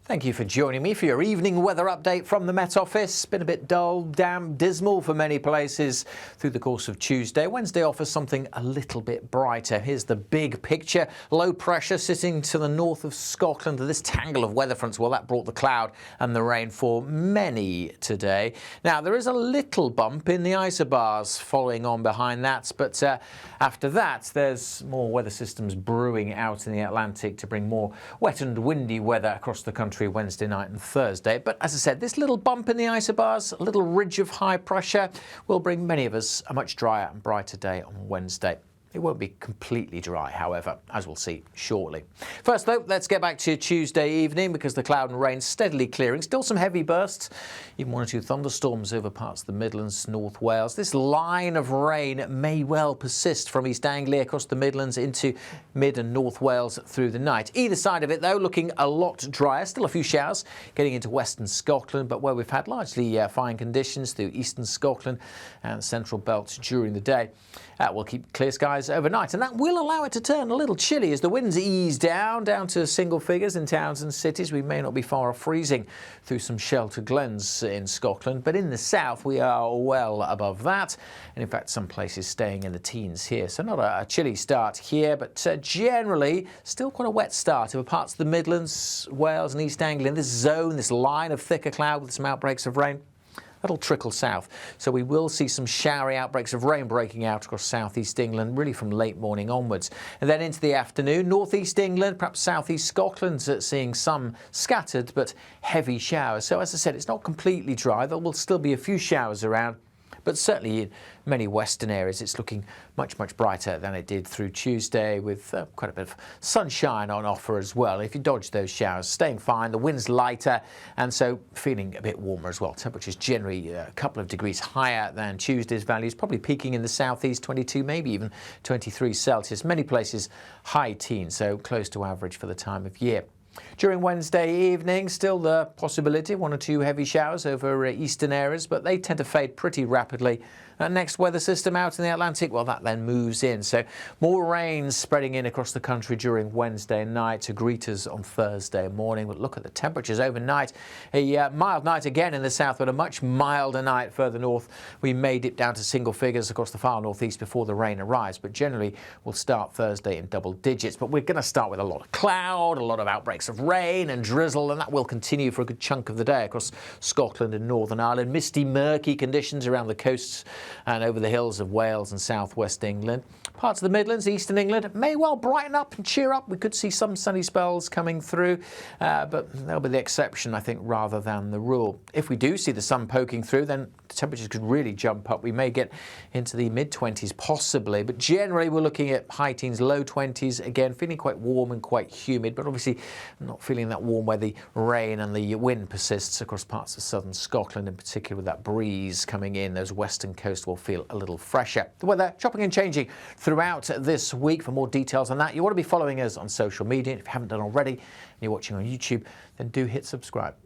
Thank you for joining me for your evening weather update from the Met Office. Been a bit dull, damp, dismal for many places through the course of Tuesday. Wednesday offers something a little bit brighter. Here's the big picture. Low pressure sitting to the north of Scotland. This tangle of weather fronts, well, that brought the cloud and the rain for many today. Now, there is a little bump in the isobars following on behind that, but after that, there's more weather systems brewing out in the Atlantic to bring more wet and windy weather across the country Wednesday night and Thursday. But as I said, this little bump in the isobars, a little ridge of high pressure, will bring many of us a much drier and brighter day on Wednesday. It won't be completely dry, however, as we'll see shortly. First, though, let's get back to Tuesday evening because the cloud and rain steadily clearing. Still some heavy bursts, even one or two thunderstorms over parts of the Midlands, North Wales. This line of rain may well persist from East Anglia across the Midlands into Mid and North Wales through the night. Either side of it, though, looking a lot drier. Still a few showers getting into western Scotland, but where we've had largely fine conditions through eastern Scotland and central belt during the day. We'll keep clear skies overnight, and that will allow it to turn a little chilly as the winds ease down to single figures in towns and cities. We may not be far off freezing through some sheltered glens in Scotland, but in the south we are well above that, and in fact some places staying in the teens here. So not a chilly start here, but generally still quite a wet start over parts of the Midlands, Wales and East Anglia. This zone, this line of thicker cloud with some outbreaks of rain, that'll trickle south. So we will see some showery outbreaks of rain breaking out across southeast England, really from late morning onwards. And then into the afternoon, northeast England, perhaps southeast Scotland, seeing some scattered but heavy showers. So as I said, it's not completely dry. There will still be a few showers around, but certainly in many western areas it's looking much brighter than it did through Tuesday, with quite a bit of sunshine on offer as well. If you dodge those showers, staying fine, the wind's lighter, and so feeling a bit warmer as well. Temperatures generally a couple of degrees higher than Tuesday's values, probably peaking in the southeast, 22, maybe even 23 Celsius. Many places high teens, so close to average for the time of year. During Wednesday evening, still the possibility of one or two heavy showers over eastern areas, but they tend to fade pretty rapidly. That next weather system out in the Atlantic, well, that then moves in. So more rain spreading in across the country during Wednesday night to greet us on Thursday morning. But look at the temperatures overnight. A mild night again in the south, but a much milder night further north. We may dip down to single figures across the far northeast before the rain arrives, but generally we'll start Thursday in double digits. But we're going to start with a lot of cloud, a lot of outbreaks of rain and drizzle, and that will continue for a good chunk of the day across Scotland and Northern Ireland. Misty, murky conditions around the coasts and over the hills of Wales and southwest England. Parts of the Midlands, eastern England may well brighten up and cheer up. We could see some sunny spells coming through, but they'll be the exception, I think, rather than the rule. If we do see the sun poking through, then the temperatures could really jump up. We may get into the mid-20s possibly, but generally we're looking at high teens, low 20s. Again, feeling quite warm and quite humid, but obviously not feeling that warm where the rain and the wind persists across parts of southern Scotland, in particular with that breeze coming in. Those western coasts will feel a little fresher. The weather chopping and changing throughout this week. For more details on that, you want to be following us on social media. If you haven't done already and you're watching on YouTube, then do hit subscribe.